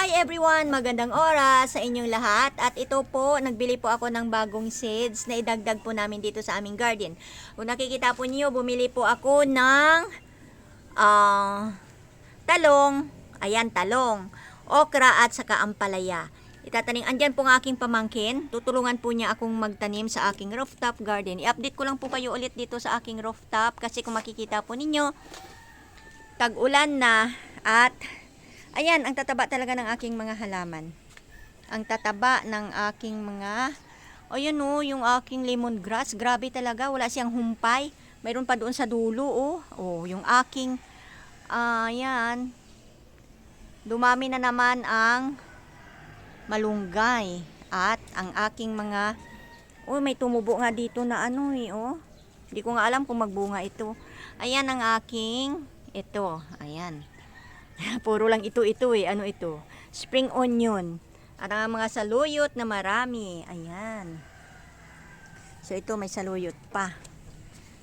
Hi everyone! Magandang oras sa inyong lahat. At ito po, nagbili po ako ng bagong seeds na idagdag po namin dito sa aming garden. Kung nakikita po niyo, bumili po ako ng talong, ayan talong, okra at saka ampalaya. Itatanim, andyan po ng aking pamangkin. Tutulungan po niya akong magtanim sa aking rooftop garden. I-update ko lang po kayo ulit dito sa aking rooftop kasi kung makikita po ninyo, tag-ulan na at ayan, ang tataba talaga ng aking mga halaman. Ang tataba ng aking mga, ayan o, yung aking lemongrass, grabe talaga, wala siyang humpay. Mayroon pa doon sa dulo o, yung aking, ayan, dumami na naman ang malunggay. At ang aking mga, may tumubo nga dito na ano hindi ko nga alam kung magbunga ito. Ayan ang aking, ito, ayan. Puro lang ito ano ito? Spring onion. At ang mga saluyot na marami. Ayan. So ito may saluyot pa.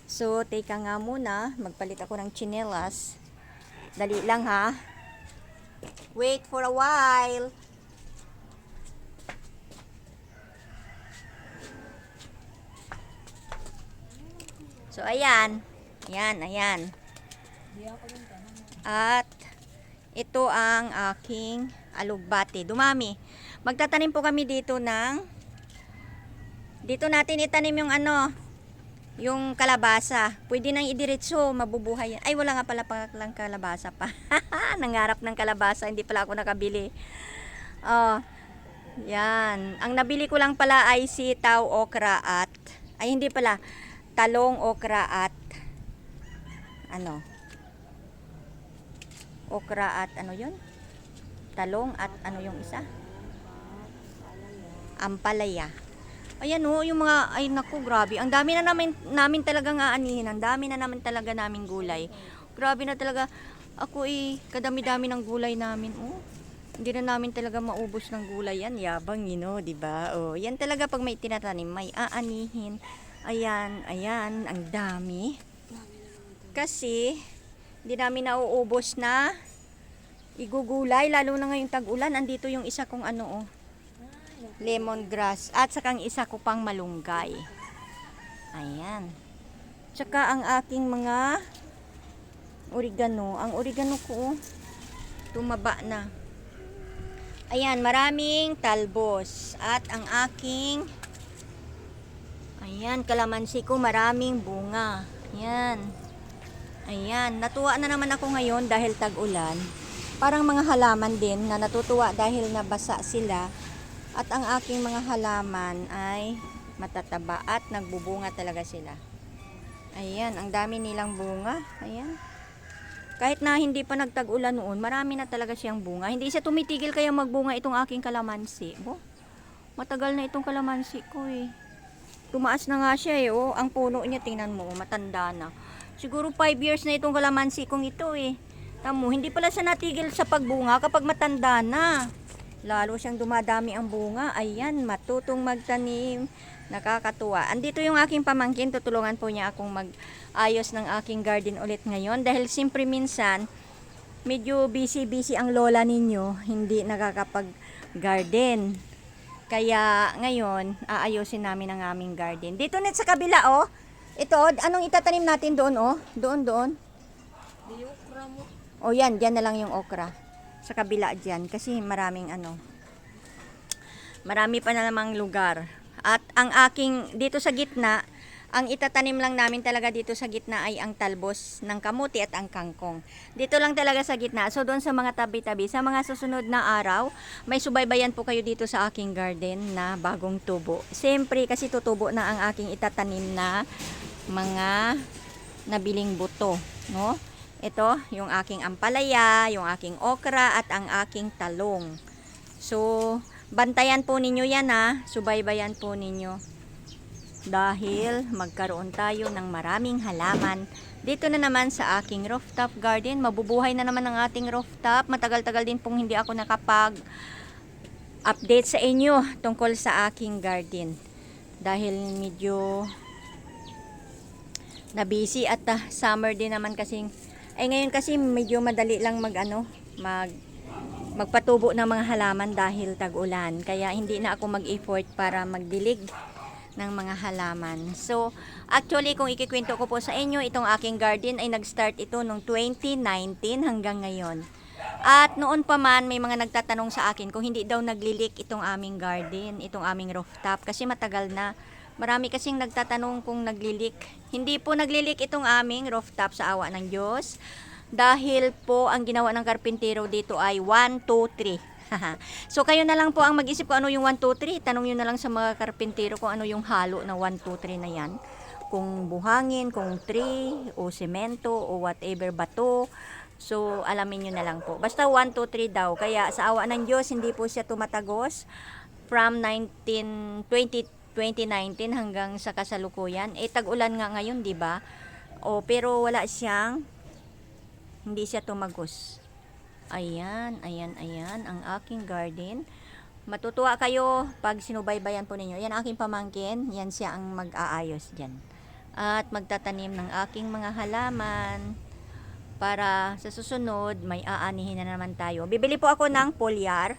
So teka nga muna, magpalit ako ng tsinelas. Dali lang ha. Wait for a while. So ayan. Ayan. At ito ang aking alugbate. Dumami. Magtatanim po kami dito dito natin itanim yung yung kalabasa. Pwede nang idiretso, mabubuhay yan. Ay, wala nga pala lang kalabasa pa. Nangarap ng kalabasa, hindi pala ako nakabili. Yan. Ang nabili ko lang pala ay sitaw, okra at, ay hindi pala, talong, okra at, okra at yun? Talong at yung isa? Ampalaya. Ayan yung mga, ay naku, grabe. Ang dami na namin talagang aanihin. Ang dami na naman talaga naming gulay. Grabe na talaga. Ako kadami-dami ng gulay namin. Hindi na namin talaga maubos ng gulay yan. Yabang diba? Yan talaga pag may tinatanim, may aanihin. Ayan, ang dami. Kasi, hindi namin nauubos na igugulay, lalo na ngayong tag-ulan. Andito yung isa kong lemongrass at saka ang isa ko pang malunggay. Ayan. Tsaka ang aking mga oregano. Ang oregano ko tumaba na. Ayan, maraming talbos. At ang aking kalamansi ko maraming bunga. Ayan, natuwa na naman ako ngayon dahil tag-ulan. Parang mga halaman din na natutuwa dahil nabasa sila. At ang aking mga halaman ay matataba at nagbubunga talaga sila. Ayan, ang dami nilang bunga. Ayan. Kahit na hindi pa nagtag-ulan noon, marami na talaga siyang bunga. Hindi siya tumitigil kaya magbunga itong aking kalamansi. Matagal na itong kalamansi ko Tumaas na nga siya ang puno niya, tingnan mo, matanda na. Siguro 5 years na itong kalamansi kong ito Tamo, hindi pala siya natigil sa pagbunga kapag matanda na. Lalo siyang dumadami ang bunga. Ayan, matutong magtanim. Nakakatuwa. Andito yung aking pamangkin. Tutulungan po niya akong mag-ayos ng aking garden ulit ngayon. Dahil siyempre minsan, medyo busy ang lola ninyo. Hindi nakakapag-garden. Kaya ngayon, aayusin namin ang aming garden. Dito net sa kabila Ito, anong itatanim natin doon Doon. Di okra mo. Yan, dyan na lang yung okra. Sa kabila dyan. Kasi maraming marami pa na namang lugar. At ang aking, dito sa gitna, ang itatanim lang namin talaga dito sa gitna ay ang talbos ng kamuti at ang kangkong. Dito lang talaga sa gitna. So doon sa mga tabi-tabi, sa mga susunod na araw, may subaybayan po kayo dito sa aking garden na bagong tubo. Siyempre kasi tutubo na ang aking itatanim na mga nabiling buto, Ito, yung aking ampalaya, yung aking okra, at ang aking talong. So, bantayan po ninyo yan subaybayan po ninyo. Dahil magkaroon tayo ng maraming halaman. Dito na naman sa aking rooftop garden. Mabubuhay na naman ang ating rooftop. Matagal-tagal din pong hindi ako nakapag-update sa inyo tungkol sa aking garden. Dahil medyo na busy at summer din naman kasing. Ngayon kasi medyo madali lang magpatubo ng mga halaman dahil tag-ulan. Kaya hindi na ako mag-effort para magdilig ng mga halaman. So, actually kung ikikwento ko po sa inyo, itong aking garden ay nag-start ito noong 2019 hanggang ngayon. At noon pa man may mga nagtatanong sa akin kung hindi daw naglilik itong aming garden, itong aming rooftop kasi matagal na. Marami kasing nagtatanong kung naglilik. Hindi po naglilik itong aming rooftop sa awa ng Diyos. Dahil po ang ginawa ng karpintero dito ay 1, 2, 3. So kayo na lang po ang mag-isip kung ano yung 1, 2, 3. Tanong nyo na lang sa mga karpintero kung ano yung halo na 1, 2, 3 na yan. Kung buhangin, kung tree, o semento, o whatever, bato. So alamin nyo na lang po. Basta 1, 2, 3 daw. Kaya sa awa ng Diyos, hindi po siya tumatagos from 2019 hanggang sa kasalukuyan. Tag-ulan nga ngayon, di ba? Pero wala siyang, hindi siya tumagos. Ayan ang aking garden. Matutuwa kayo pag sinubaybayan po ninyo. Yan aking pamangkin, yan siya ang mag-aayos dyan. At magtatanim ng aking mga halaman para sa susunod may aanihin na naman tayo. Bibili po ako ng foliar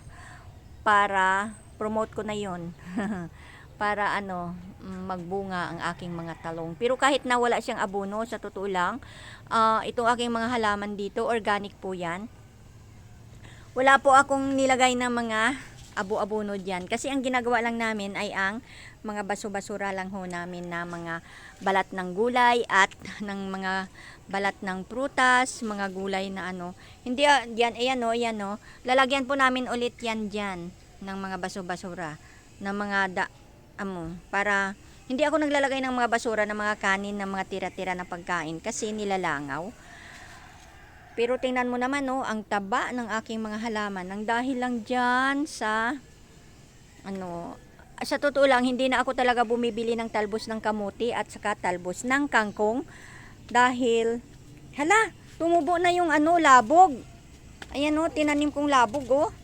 para promote ko na yon. Para magbunga ang aking mga talong. Pero kahit na wala siyang abono, sa totoo lang, itong aking mga halaman dito, organic po yan. Wala po akong nilagay na mga abo-abono dyan. Kasi ang ginagawa lang namin ay ang mga baso-basura lang ho namin na mga balat ng gulay at ng mga balat ng prutas, mga gulay na Hindi yan, ayan o. Lalagyan po namin ulit yan dyan ng mga baso-basura, ng mga para hindi ako naglalagay ng mga basura, ng mga kanin, ng mga tira-tira na pagkain kasi nilalangaw. Pero tingnan mo naman ang taba ng aking mga halaman nang dahil lang dyan sa sa totoo lang hindi na ako talaga bumibili ng talbos ng kamuti at saka talbos ng kangkong dahil tumubo na yung labog. Ayan tinanim kong labog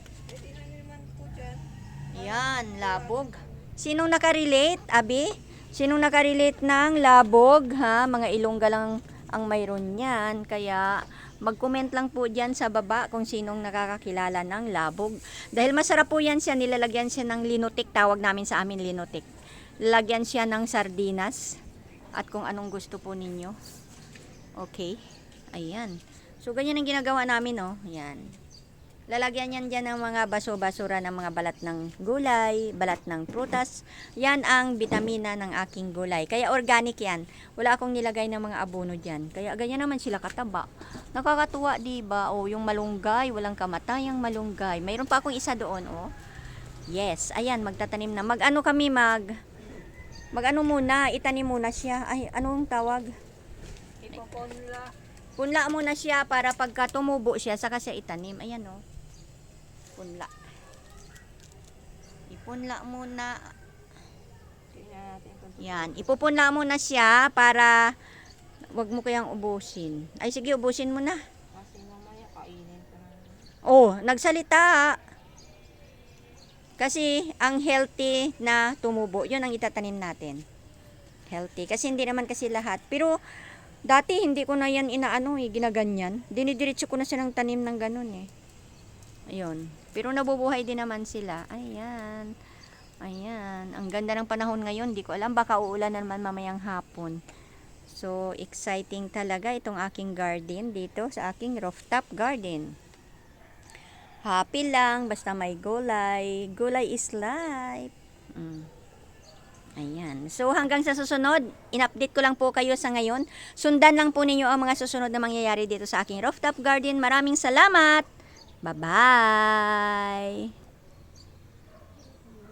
Ayan, labog. Sinong nakarelate, Abi? Sinong nakarelate ng labog, ha? Mga Ilongga lang ang mayroon niyan. Kaya mag-comment lang po dyan sa baba kung sinong nakakakilala ng labog. Dahil masarap po yan siya, nilalagyan siya ng linutik. Tawag namin sa amin linutik. Lalagyan siya ng sardinas at kung anong gusto po ninyo. Okay? Ayan. So, ganyan ang ginagawa namin, Ayan. Lalagyan yan dyan ng mga baso-basura ng mga balat ng gulay, balat ng prutas. Yan ang bitamina ng aking gulay. Kaya organic yan. Wala akong nilagay ng mga abono dyan. Kaya ganyan naman sila kataba. Nakakatuwa, diba? Yung malunggay, walang kamatayang malunggay. Mayroon pa akong isa doon, Yes, ayan, magtatanim na. Kami muna, itanim muna siya. Ay, anong tawag? Ipoponla. Punla muna siya para pagka tumubo siya, saka siya itanim. Ayan, punla. Ipunla muna. Yan, ipupunla muna siya para wag mo kayang ubusin. Ay, sige, ubusin mo na. Kasi mamaya kainin pa na. Nagsalita. Kasi ang healthy na tumubo, yun ang itatanim natin. Healthy. Kasi hindi naman kasi lahat. Pero, dati hindi ko na yan ginaganyan. Dinidiretso ko na siya ng tanim ng ganun Ayun. Pero nabubuhay din naman sila. Ayan. Ayan. Ang ganda ng panahon ngayon. Di ko alam. Baka uulan na naman mamayang hapon. So, exciting talaga itong aking garden dito sa aking rooftop garden. Happy lang. Basta may gulay. Gulay is life. Ayan. So, hanggang sa susunod, in-update ko lang po kayo sa ngayon. Sundan lang po ninyo ang mga susunod na mangyayari dito sa aking rooftop garden. Maraming salamat! Bye-bye!